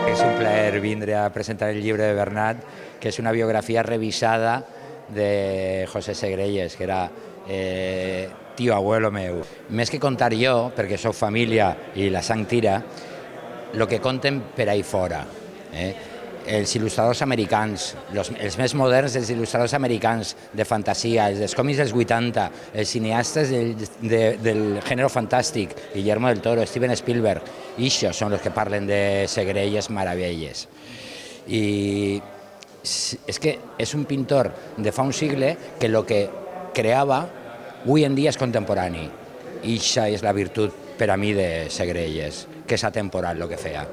És un plaer vindre a presentar el llibre de Bernat, que és una biografia revisada de José Segrelles, que era tio abuelo meu. Més que contar jo, perquè sóc família i la sang tira, el que conten per ahí fora. Els il·lustradors americans, els més moderns dels il·lustradors americans de fantasia, els dels còmics dels 80, els cineastes del gènere fantàstic, Guillermo del Toro, Steven Spielberg, ixos són els que parlen de Segrelles meravelles. I és que és un pintor de fa un segle que el que creava avui en dia és contemporani. Ixa és la virtut per a mi de Segrelles, que és atemporal el que feia.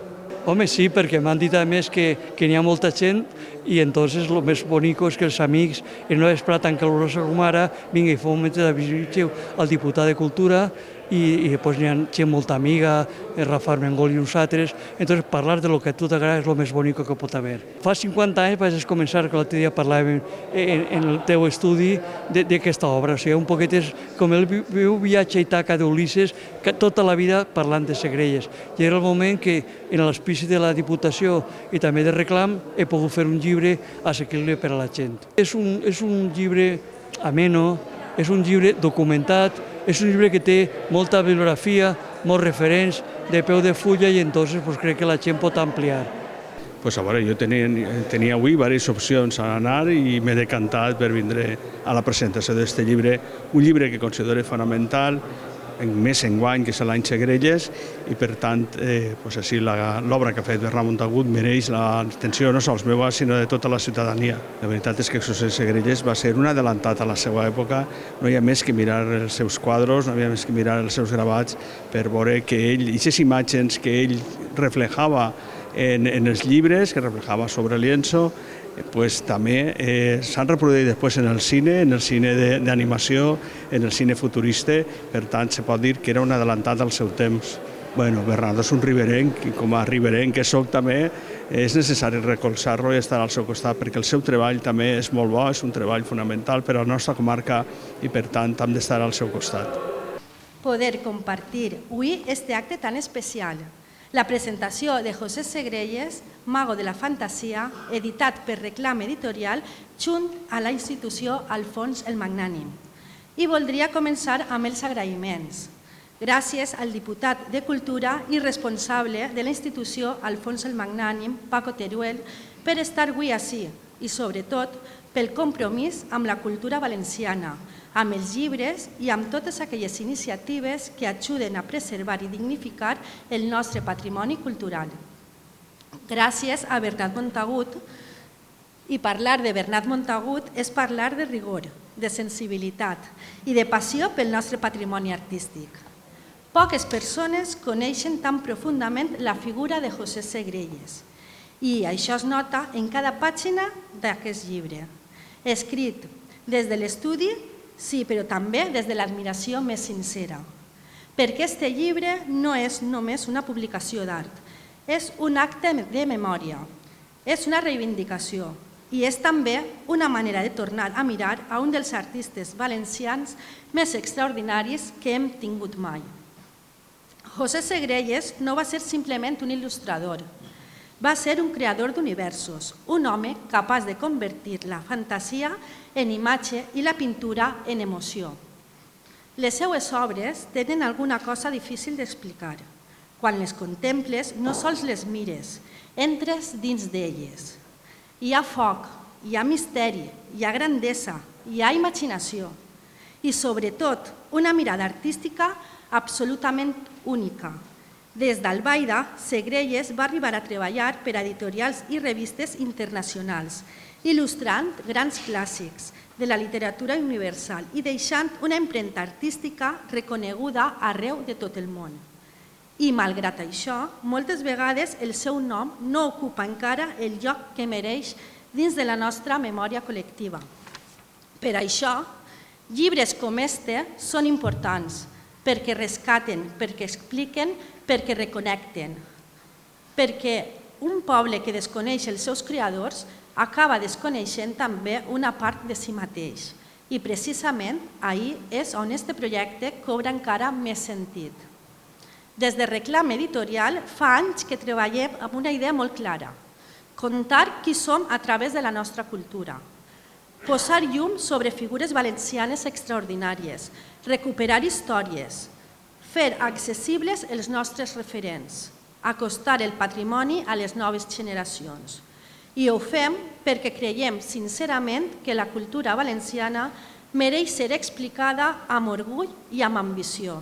Home, sí, perquè m'han dit a més que n'hi ha molta gent i entonces lo més bonico és que els amics en una vesprada tan calorosa com ara vinga i fa un moment de visita al diputat de Cultura i després n'hi ha gent molt amiga, Rafa Armengol i uns altres, entonces parlar de lo que a tu t'agrada és lo més bonico que pot haver. Fa 50 anys vaig començar, que l'altre dia parlàvem en el teu estudi d'aquesta obra, o sigui, un poquet és com el meu viatge a Ítaca d'Ulisses, que tota la vida parlant de Segrelles. I era el moment que en l'auspici de la Diputació i també de Reclam he pogut fer un llibre assequible per a la gent. És un llibre ameno, és un llibre documentat, és un llibre que té molta bibliografia, molts referents de peu de fulla i entonces crec que la gent pot ampliar. Pues a veure, jo tenia avui diverses opcions a anar i m'he decantat per vindre a la presentació d'aquest llibre, un llibre que considero fonamental, més enguany, que és l'any Segrelles, i per tant, l'obra que ha fet Bernat Montagut mereix l'atenció no sols meva, sinó de tota la ciutadania. La veritat és que José Segrelles va ser un adelantat a la seva època, no hi ha més que mirar els seus quadros, no hi ha més que mirar els seus gravats per veure que ell, i aquestes imatges que ell reflejava en els llibres, que reflejava sobre el lienzo, també s'han reproduït després en el cine d'animació, en el cine futurista, per tant se pot dir que era un adelantat al seu temps. Bernat és un riberenc i com a riberenc que soc també és necessari recolzar-lo i estar al seu costat perquè el seu treball també és molt bo, és un treball fonamental per a la nostra comarca i per tant hem d'estar al seu costat. Poder compartir avui este acte tan especial. La presentació de José Segrelles, Mago de la Fantasia, editat per Reclam Editorial, junt a la institució Alfons el Magnànim. I voldria començar amb els agraïments. Gràcies al diputat de Cultura i responsable de la institució Alfons el Magnànim, Paco Teruel, per estar avui ací i, sobretot, pel compromís amb la cultura valenciana, amb els llibres i amb totes aquelles iniciatives que ajuden a preservar i dignificar el nostre patrimoni cultural. Gràcies a Bernat Montagut, i parlar de Bernat Montagut és parlar de rigor, de sensibilitat i de passió pel nostre patrimoni artístic. Poques persones coneixen tan profundament la figura de José Segrelles i això es nota en cada pàgina d'aquest llibre, escrit des de l'estudi, sí, però també des de l'admiració més sincera. Perquè aquest llibre no és només una publicació d'art, és un acte de memòria, és una reivindicació i és també una manera de tornar a mirar a un dels artistes valencians més extraordinaris que hem tingut mai. José Segrelles no va ser simplement un il·lustrador, va ser un creador d'universos, un home capaç de convertir la fantasia en imatge i la pintura en emoció. Les seues obres tenen alguna cosa difícil d'explicar. Quan les contemples, no sols les mires, entres dins d'elles. Hi ha foc, hi ha misteri, hi ha grandesa, hi ha imaginació i, sobretot, una mirada artística absolutament única. Des d'Albaida, Segrelles va arribar a treballar per a editorials i revistes internacionals, il·lustrant grans clàssics de la literatura universal i deixant una empremta artística reconeguda arreu de tot el món. I, malgrat això, moltes vegades el seu nom no ocupa encara el lloc que mereix dins de la nostra memòria col·lectiva. Per això, llibres com este són importants, perquè rescaten, perquè expliquen, perquè reconnecten. Perquè un poble que desconeix els seus creadors acaba desconeixent també una part de si mateix. I precisament ahí és on aquest projecte cobra encara més sentit. Des de Reclam Editorial fa anys que treballem amb una idea molt clara: contar qui som a través de la nostra cultura, posar llum sobre figures valencianes extraordinàries, recuperar històries, fer accessibles els nostres referents, acostar el patrimoni a les noves generacions. I ho fem perquè creiem sincerament que la cultura valenciana mereix ser explicada amb orgull i amb ambició.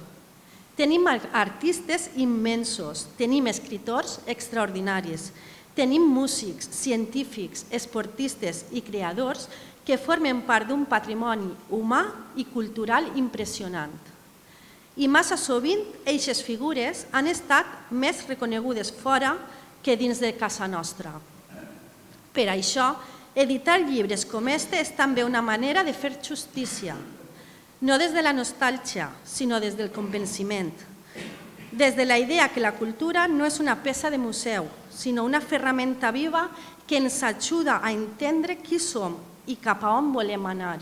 Tenim artistes immensos, tenim escriptors extraordinaris, tenim músics, científics, esportistes i creadors que formen part d'un patrimoni humà i cultural impressionant. I massa sovint, eixes figures han estat més reconegudes fora que dins de casa nostra. Per això, editar llibres com este és també una manera de fer justícia, no des de la nostàlgia, sinó des del convenciment, des de la idea que la cultura no és una peça de museu, sinó una ferramenta viva que ens ajuda a entendre qui som i cap a on volem anar.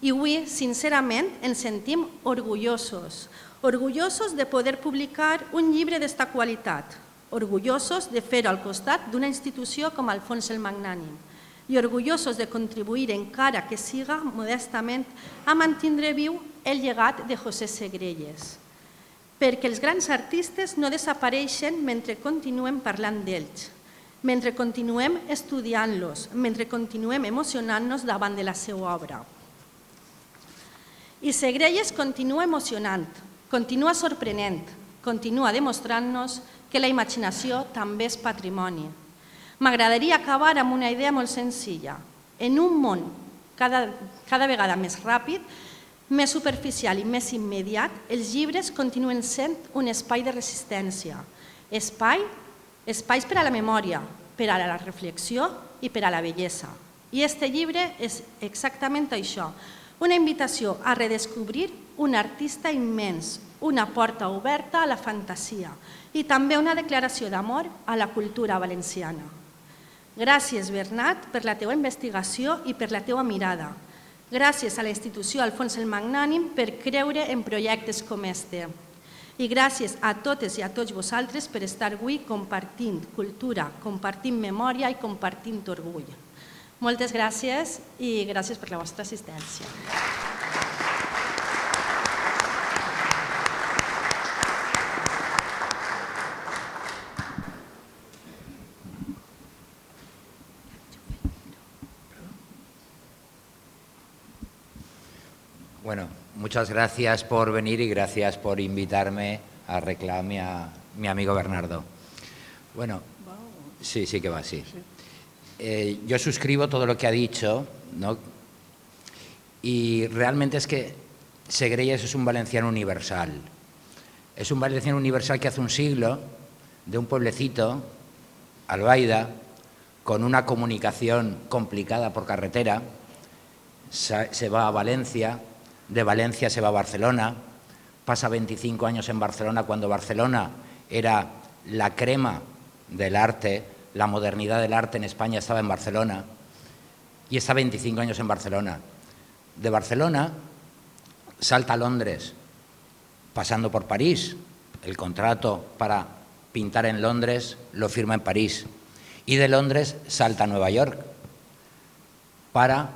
I avui, sincerament, ens sentim orgullosos de poder publicar un llibre d'esta qualitat, orgullosos de fer-ho al costat d'una institució com Alfons el Magnànim i orgullosos de contribuir, encara que siga modestament, a mantindre viu el llegat de José Segrelles. Perquè els grans artistes no desapareixen mentre continuem parlant d'ells, mentre continuem estudiant-los, mentre continuem emocionant-nos davant de la seva obra. I Segrelles continua emocionant, continua sorprenent, continua demostrant-nos que la imaginació també és patrimoni. M'agradaria acabar amb una idea molt senzilla. En un món cada vegada més ràpid, més superficial i més immediat, els llibres continuen sent un espai de resistència, espais per a la memòria, per a la reflexió i per a la bellesa. I aquest llibre és exactament això, una invitació a redescobrir un artista immens, una porta oberta a la fantasia i també una declaració d'amor a la cultura valenciana. Gràcies, Bernat, per la teva investigació i per la teva mirada. Gràcies a la institució Alfons el Magnànim per creure en projectes com este. I gràcies a totes i a tots vosaltres per estar avui compartint cultura, compartint memòria i compartint orgull. Moltes gràcies i gràcies per la vostra assistència. Bueno, muchas gracias por venir y gracias por invitarme a Reclam y a mi amigo Bernardo. Bueno, sí que va así. Yo suscribo todo lo que ha dicho, ¿no? Y realmente es que Segrelles es un valenciano universal. Es un valenciano universal que hace un siglo, de un pueblecito, Albaida, con una comunicación complicada por carretera, se va a Valencia, de Valencia se va a Barcelona, pasa 25 años en Barcelona, cuando Barcelona era la crema del arte, la modernidad del arte en España estaba en Barcelona, y está 25 años en Barcelona. De Barcelona salta a Londres, pasando por París. El contrato para pintar en Londres lo firma en París. Y de Londres salta a Nueva York para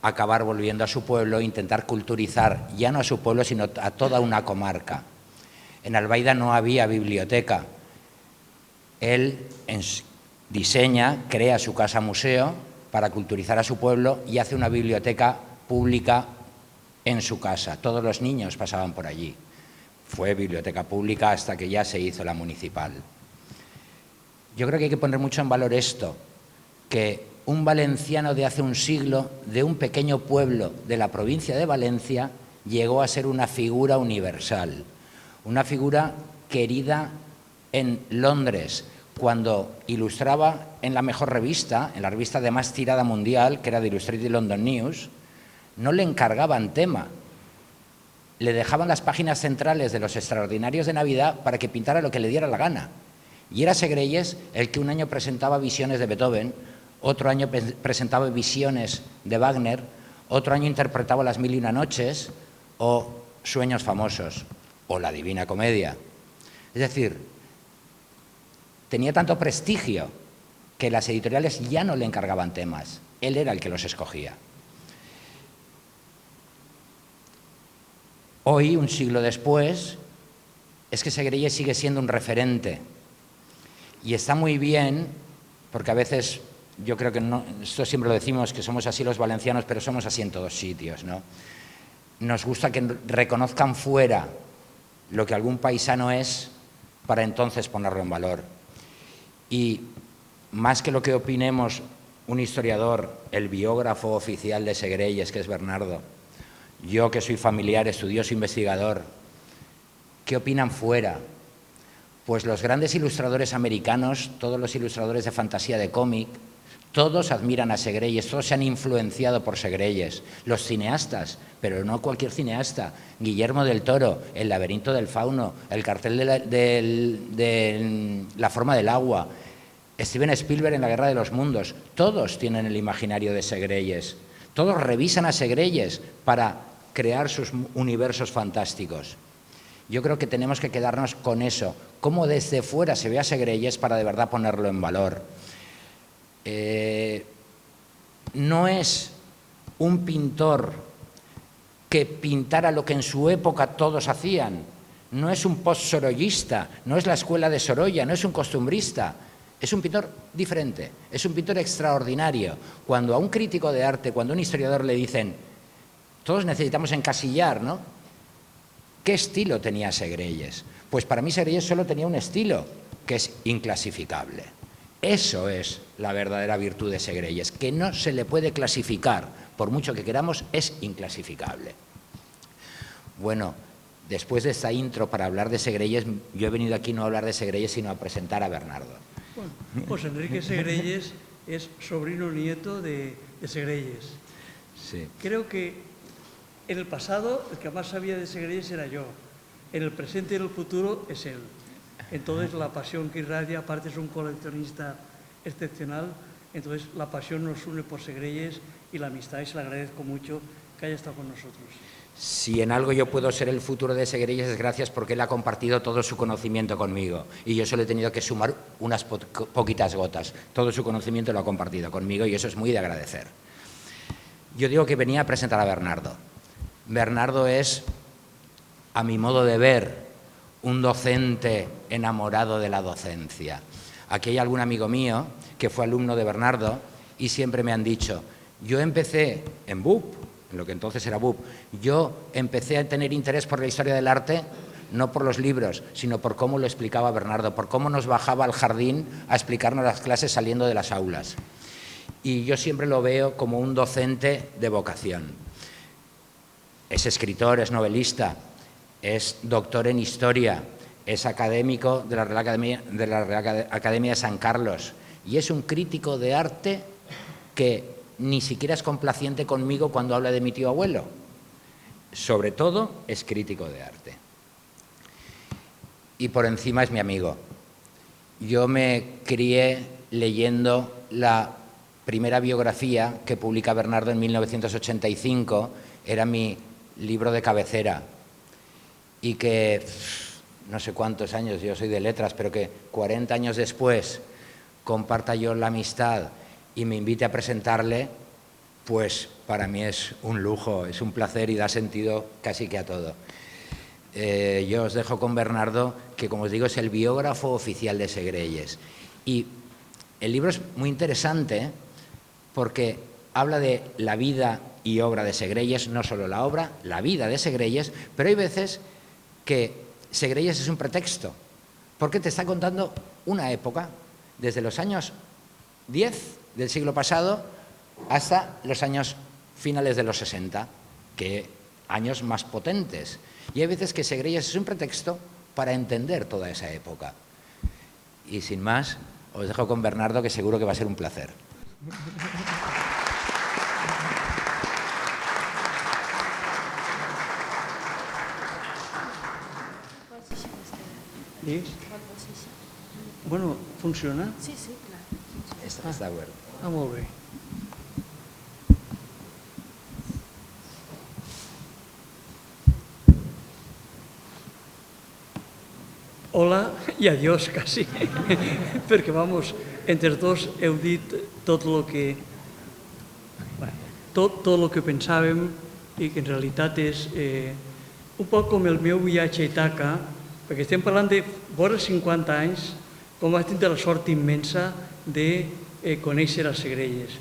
acabar volviendo a su pueblo e intentar culturizar ya no a su pueblo, sino a toda una comarca. En Albaida no había biblioteca. Él diseña, crea su casa museo para culturizar a su pueblo y hace una biblioteca pública en su casa. Todos los niños pasaban por allí. Fue biblioteca pública hasta que ya se hizo la municipal. Yo creo que hay que poner mucho en valor esto, que un valenciano de hace un siglo, de un pequeño pueblo de la provincia de Valencia, llegó a ser una figura universal, una figura querida en Londres, cuando ilustraba en la mejor revista, en la revista de más tirada mundial, que era The Illustrated London News, no le encargaban tema, le dejaban las páginas centrales de los extraordinarios de Navidad para que pintara lo que le diera la gana. Y era Segrelles el que un año presentaba visiones de Beethoven, otro año presentaba visiones de Wagner, otro año interpretaba Las Mil y una Noches o Sueños Famosos o La Divina Comedia. Es decir, tenía tanto prestigio que las editoriales ya no le encargaban temas, él era el que los escogía. Hoy, un siglo después, es que Segreyes sigue siendo un referente y está muy bien, porque a veces yo creo que no, esto siempre lo decimos, que somos así los valencianos, pero somos así en todos sitios, ¿no? Nos gusta que reconozcan fuera lo que algún paisano es para entonces ponerlo en valor. Y más que lo que opinemos un historiador, el biógrafo oficial de Segreyes, que es Bernardo, yo que soy familiar, estudioso, investigador, ¿qué opinan fuera? Pues los grandes ilustradores americanos, todos los ilustradores de fantasía de cómic, todos admiran a Segreyes, todos se han influenciado por Segreyes. Los cineastas, pero no cualquier cineasta, Guillermo del Toro, El laberinto del fauno, El cartel de la forma del agua, Steven Spielberg en La guerra de los mundos, todos tienen el imaginario de Segreyes, todos revisan a Segreyes para crear sus universos fantásticos. Yo creo que tenemos que quedarnos con eso, cómo desde fuera se ve a Segreyes para de verdad ponerlo en valor. No es un pintor que pintara lo que en su época todos hacían, no es un post-sorollista, no es la escuela de Sorolla, no es un costumbrista, es un pintor diferente, es un pintor extraordinario. Cuando a un crítico de arte, cuando a un historiador le dicen, todos necesitamos encasillar, ¿no? ¿Qué estilo tenía Segreyes? Pues para mí Segreyes solo tenía un estilo, que es inclasificable. Eso es la verdadera virtud de Segreyes, que no se le puede clasificar, por mucho que queramos, es inclasificable. Bueno, después de esta intro para hablar de Segreyes, yo he venido aquí no a hablar de Segreyes, sino a presentar a Bernardo. Bueno, pues Enrique Segreyes es sobrino nieto de Segreyes. Sí. Creo que en el pasado el que más sabía de Segreyes era yo, en el presente y en el futuro es él. Entonces la pasión que irradia, aparte es un coleccionista excepcional, entonces la pasión nos une por Segreyes y la amistad, y se le agradezco mucho que haya estado con nosotros. Si en algo yo puedo ser el futuro de Segreyes es gracias porque él ha compartido todo su conocimiento conmigo y yo solo he tenido que sumar unas poquitas gotas. Todo su conocimiento lo ha compartido conmigo y eso es muy de agradecer. Yo digo que venía a presentar a Bernardo. Bernardo es, a mi modo de ver, un docente enamorado de la docencia. Aquí hay algún amigo mío que fue alumno de Bernardo y siempre me han dicho, yo empecé en BUP, en lo que entonces era BUP, yo empecé a tener interés por la historia del arte no por los libros, sino por cómo lo explicaba Bernardo, por cómo nos bajaba al jardín a explicarnos las clases saliendo de las aulas. Y yo siempre lo veo como un docente de vocación. Es escritor, es novelista, es doctor en historia, es académico de la Real Academia de San Carlos y es un crítico de arte que ni siquiera es complaciente conmigo cuando habla de mi tío abuelo. Sobre todo es crítico de arte. Y por encima es mi amigo. Yo me crié leyendo la primera biografía que publica Bernardo en 1985, era mi libro de cabecera. Y que, no sé cuántos años, yo soy de letras, pero que 40 años después comparta yo la amistad y me invite a presentarle, pues para mí es un lujo, es un placer y da sentido casi que a todo. Yo os dejo con Bernardo, que como os digo es el biógrafo oficial de Segreyes. Y el libro es muy interesante porque habla de la vida y obra de Segreyes, no solo la obra, la vida de Segreyes, pero hay veces que Segreyes es un pretexto, porque te está contando una época, desde los años 10 del siglo pasado hasta los años finales de los 60, que años más potentes. Y hay veces que Segreyes es un pretexto para entender toda esa época. Y sin más, os dejo con Bernardo, que seguro que va a ser un placer. ¿Ves? Bueno, funciona? Sí, sí, claro. Està obert. Ah, molt bé. hola i adiós, quasi, perquè, vamos, entre tots heu dit tot el que pensàvem i que en realitat és un poc com el meu viatge a Ítaca, perquè estem parlant de vora 50 anys com vaig tenir la sort immensa de conèixer a Segrelles.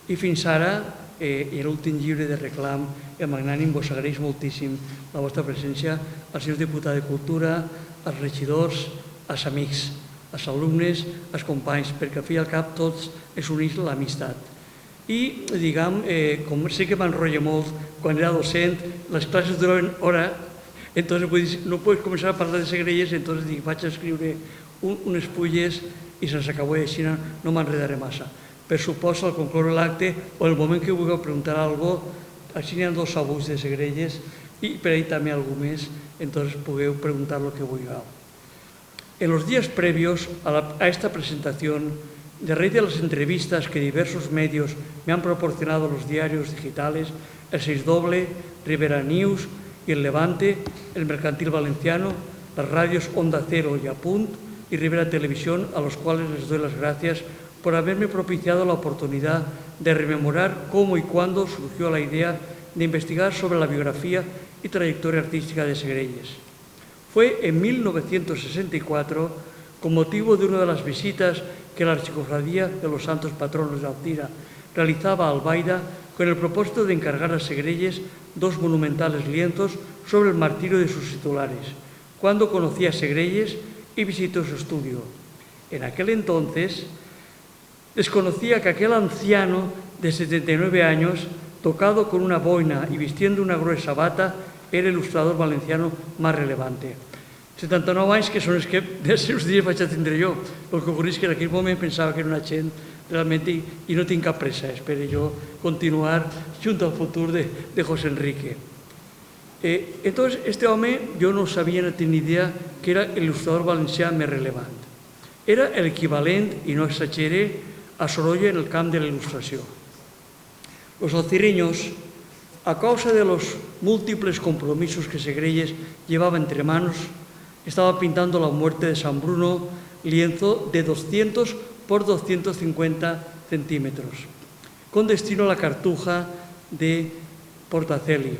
I fins ara, en l'últim llibre de reclam, el Magnànim vos agraeix moltíssim la vostra presència, als seus diputats de Cultura, als regidors, als amics, als alumnes, als companys, perquè al fi i al cap tots es uneix l'amistat. I, diguem, com sé que m'enrotlla molt, quan era docent, les classes duraven hora, entonces no puedes començar a parlar de Segrelles, entonces dic, vaig a escriure unes fulles i se'ns acabó així, no m'enredaré massa. Per suposo, al concloure l'acte, o el moment que vulgueu preguntar alguna cosa, així n'hi ha 2 abusos de Segrelles i per ahí també algú més, entonces pugueu preguntar lo que vulgueu. En los días previos a esta presentación, de raíz de las entrevistas que diversos medios me han proporcionado los diarios digitales, el 6 Doble, Rivera News y el Levante, el Mercantil Valenciano, las radios Onda Cero y Apunt y Rivera Televisión, a los cuales les doy las gracias por haberme propiciado la oportunidad de rememorar cómo y cuándo surgió la idea de investigar sobre la biografía y trayectoria artística de Segrelles. Fue en 1964, con motivo de una de las visitas que la Archicofradía de los Santos Patronos de Alcira realizaba a Albaida, con el propósito de encargar a Segrelles 2 monumentales lienzos sobre el martirio de sus titulares, cuando conocí a Segrelles y visitó su estudio. En aquel entonces desconocía que aquel anciano de 79 años, tocado con una boina y vistiendo una gruesa bata, era el il·lustrador valenciano más relevante. 79 anys que són els que dels seus dies vaig a tindre jo. El que ocorre és que en aquell moment pensava que era una gent realment i no tinc cap pressa. Espero jo continuar junt al futur de José Enrique. Entonces, este home yo no sabía, no tenía idea que era el il·lustrador valencià més relevant. Era el equivalent, i no exagere, a Sorolla en el camp de la il·lustració. Los alcireños, a causa de los múltiples compromisos que Segrelles llevaba entre manos, estaba pintando la muerte de San Bruno, lienzo de 200 por 250 centímetros, con destino a la Cartuja de Portaceli.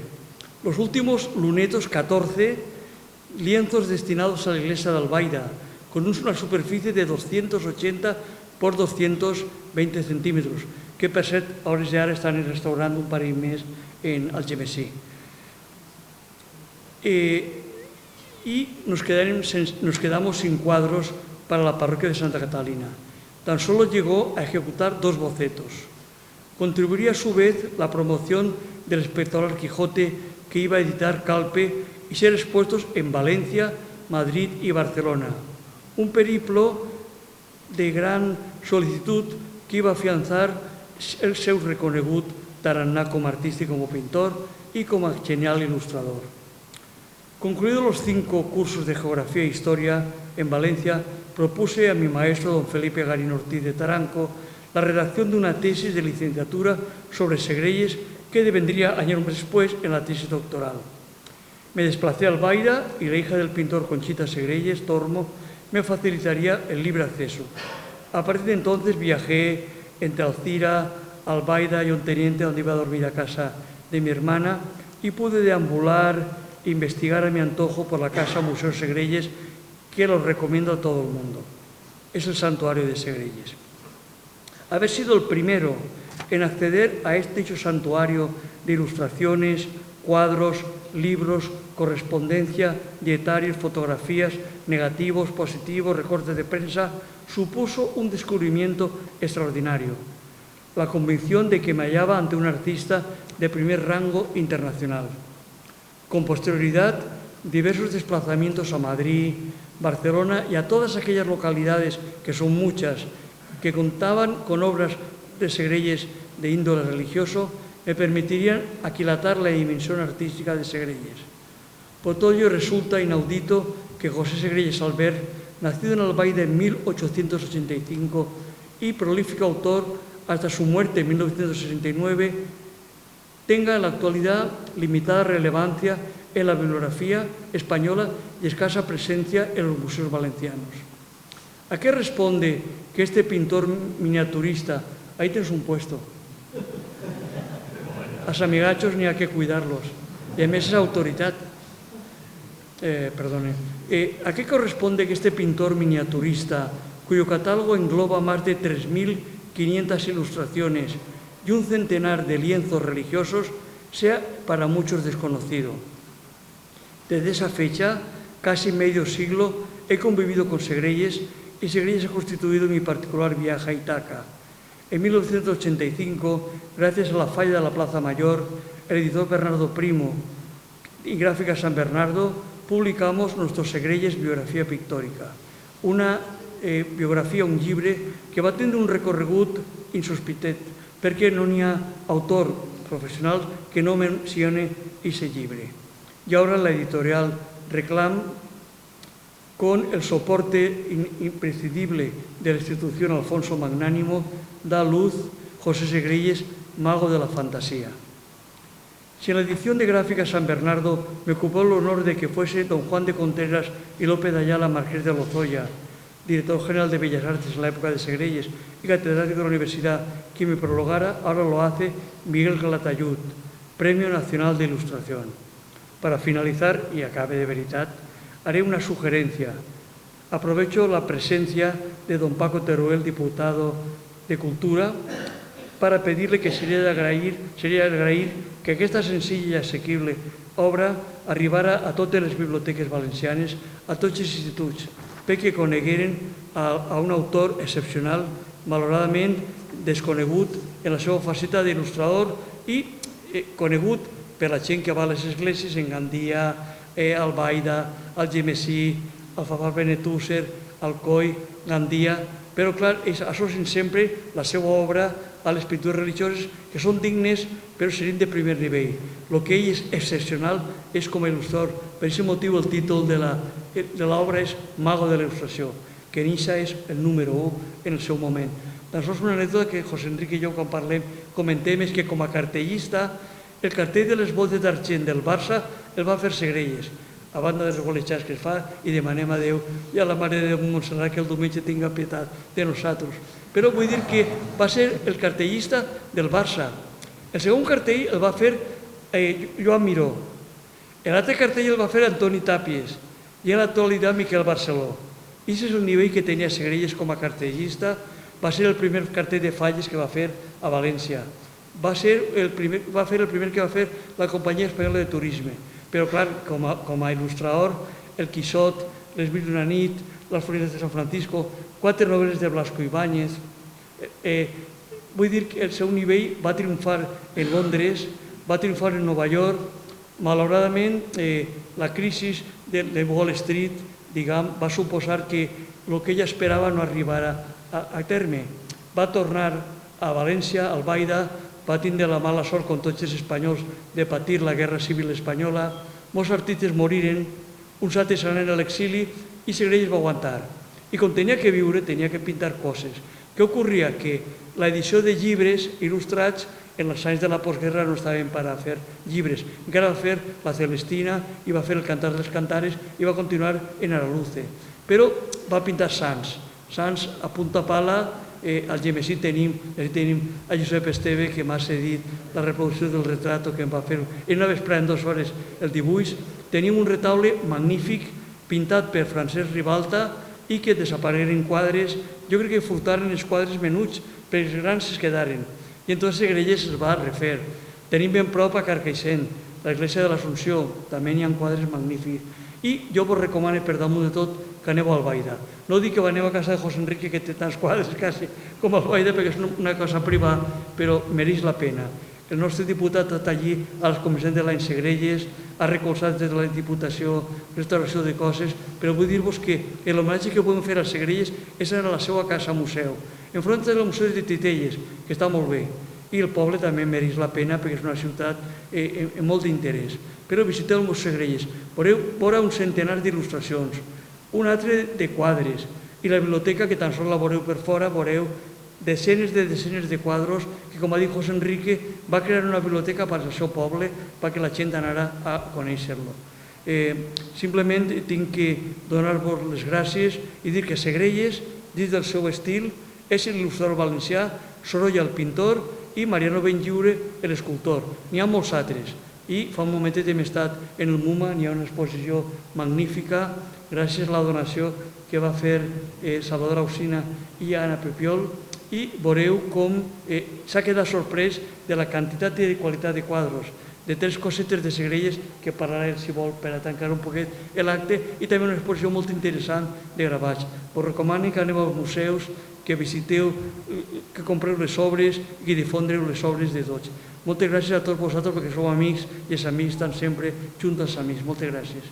Los últimos lunetos 14, lienzos destinados a la iglesia de Albaida, con una superficie de 280 por 220 centímetros, que per cert, a hores d'ara estan restaurant un parell més en Algemesí. Y nos quedamos sin cuadros para la parroquia de Santa Catalina. Tan solo llegó a ejecutar 2 bocetos. Contribuiría a su vez la promoción del espectacular Quijote que iba a editar Calpe y ser expuestos en Valencia, Madrid y Barcelona. Un periplo de gran solicitud que iba a afianzar el seu reconegut tarannà com a artista i com a pintor i com a genial il·lustrador. Concluidos los 5 cursos de Geografía e Historia en Valencia, propuse a mi maestro, don Felipe Garín Ortiz de Taranco, la redacción de una tesis de licenciatura sobre Segrelles que devendría años después en la tesis doctoral. Me desplacé a Albaida y la hija del pintor Conchita Segrelles, Tormo, me facilitaría el libre acceso. A partir de entonces viajé entre Alcira, Albaida y Onteniente, donde iba a dormir a casa de mi hermana, y pude deambular e investigar a mi antojo por la casa Museo Segrelles, que lo recomiendo a todo el mundo. Es el santuario de Segrelles. Haber sido el primero en acceder a este dicho santuario de ilustraciones, cuadros, libros, correspondencia, dietarios, fotografías, negativos, positivos, recortes de prensa, supuso un descubrimiento extraordinario. La convicción de que me hallaba ante un artista de primer rango internacional. Con posterioridad, diversos desplazamientos a Madrid, Barcelona y a todas aquellas localidades, que son muchas, que contaban con obras de Segrelles de índole religioso, me permitirían aquilatar la dimensión artística de Segrelles. Por todo ello resulta inaudito que José Segrelles Albert, nacido en Albaida en 1885 y prolífico autor hasta su muerte en 1969, tenga en la actualidad limitada relevancia en la bibliografía española y escasa presencia en los museos valencianos. ¿A qué responde que este pintor miniaturista, ahí tienes un puesto, los amigachos ni hay que cuidarlos, y además es autoridad? ¿A qué corresponde que este pintor miniaturista, cuyo catálogo engloba más de 3.500 ilustraciones y un centenar de lienzos religiosos, sea para muchos desconocido? Desde esa fecha, casi medio siglo, he convivido con Segrelles y Segrelles ha constituido mi particular viaje a Ítaca. En 1985, gracias a la falla de la Plaza Mayor, el editor Bernardo Primo y Gráfica San Bernardo, publicamos nuestro Segrelles Biografia Pictòrica, una biografia, un llibre que va tindre un recorregut insospitat, perquè no n'hi ha autor professional que no mencione aquest llibre. Y ahora la editorial Reclam, con el soporte imprescindible de la institución Alfonso Magnánimo, da luz José Segrelles, mago de la fantasía. Si en la edición de Gráfica San Bernardo me ocupó el honor de que fuese don Juan de Contreras y López de Ayala Marqués de Lozoya, director general de Bellas Artes en la época de Segrelles y catedrático de la universidad, quien me prologara, ahora lo hace Miguel Calatayud, Premio Nacional de Ilustración. Para finalizar, y acabe de veritat, haré una sugerencia. Aprovecho la presencia de don Paco Teruel, diputado de Cultura, para pedirle que seria d'agrair que aquesta senzilla i assequible obra arribara a totes les biblioteques valencianes, a tots els instituts, perquè conegueren a un autor excepcional, malauradament desconegut en la seva faceta d'il·lustrador i conegut per la gent que va a les esglésies, en Gandia, Albaida, Algemesí, Alfafar Benetússer, Alcoi, Gandia, però clar, associen sempre la seva obra a les pintures religioses que són dignes però serien de primer nivell. El que ell és excepcional és com a il·lustrador. Per aquest motiu el títol de l'obra és Mago de la Il·lustració, que Nisha és el número 1 en el seu moment. Tan sols una anècdota que José Enrique i jo quan parlem comentem és que com a cartellista el cartell de les botes d'argent del Barça el va fer Segrelles, a banda dels golejats que es fa, i demanem a Déu i a la Mare de Montserrat que el diumenge tinga pietat de nosaltres. Però vull dir que va ser el cartellista del Barça. El segon cartell el va fer Joan Miró. L'altre cartell el va fer Antoni Tàpies i en l'actualitat Miquel Barceló. I aquest és el nivell que tenia Segrelles com a cartellista. Va ser el primer cartell de falles que va fer a València. Va fer el primer que va fer la Companyia Espanyola de Turisme. Però, clar, com a il·lustrador, El Quixot, Les mil i una nit, Les florides de San Francisco, 4 novel·les de Blasco Ibáñez. Vull dir que el seu nivell va triomfar en Londres, va triomfar en Nova York. Malauradament, la crisi de Wall Street, va suposar que el que ella esperava no arribara a terme. Va tornar a València, a Albaida, va tindre la mala sort, com tots els espanyols, de patir la Guerra Civil Espanyola. Molts artistes moriren, uns altres anaren a l'exili i Segrelles va aguantar. I com tenia que viure, tenia que pintar coses. Què ocorria? Que l'edició de llibres il·lustrats en els anys de la postguerra no estaven per a fer llibres. Encara va fer la Celestina i va fer el Cantar dels Cantares i va continuar en Araluce. Però va pintar sants. Sants a punta pala. Al Gemesí tenim a Josep Esteve, que m'ha cedit la reproducció del retrato que em va fer. Ell anava esperant 2 hores el dibuix. Tenim un retaule magnífic pintat per Francesc Ribalta i que desaparegueren quadres. Jo crec que furtaren els quadres menuts, però els grans es quedaren. I entonces Segrelles es va refer. Tenim ben prop a Carcaixent, l'església de l'Assumpció, també n'hi ha quadres magnífics. I jo vos recomano, per damunt de tot, que aneu a Albaida. No dic que aneu a casa de José Enrique, que té tants quadres quasi com a Albaida, perquè és una cosa privada, però mereix la pena. El nostre diputat està allí a les comissions de l'any Segrelles, ha recolzat des de la Diputació restauració de coses, però vull dir-vos que l'homenatge que podem fer a Segrelles és a la seva casa museu, enfront del Museu de Titelles, que està molt bé, i el poble també mereix la pena perquè és una ciutat amb molt d'interès. Però visiteu el Museu Segrelles, veureu un centenar d'il·lustracions, un altre de quadres, i la biblioteca, que tan sols la veureu per fora, veureu decenes de quadros que, com ha dit José Enrique, va crear una biblioteca per al seu poble perquè la gent anara a conèixer-lo. Simplement tinc que donar-vos les gràcies i dir que Segrelles, dins del seu estil, és l'il·lustrador valencià, Sorolla el pintor i Mariano Benlliure l'escultor. N'hi ha molts altres. I fa un momentet hem estat en el MUMA, n'hi ha una exposició magnífica, gràcies a la donació que va fer Salvador Ausina i Anna Pepiol, i veureu com s'ha quedat sorprès de la quantitat i de qualitat de quadros, de 3 cosetes de Segrelles que parlaré, si vol, per a tancar un poquet l'acte, i també una exposició molt interessant de gravats. Us recomano que aneu als museus, que visiteu, que compreu les obres i que difondreu les obres de tots. Moltes gràcies a tots vosaltres perquè sou amics i els amics estan sempre junts als amics. Moltes gràcies.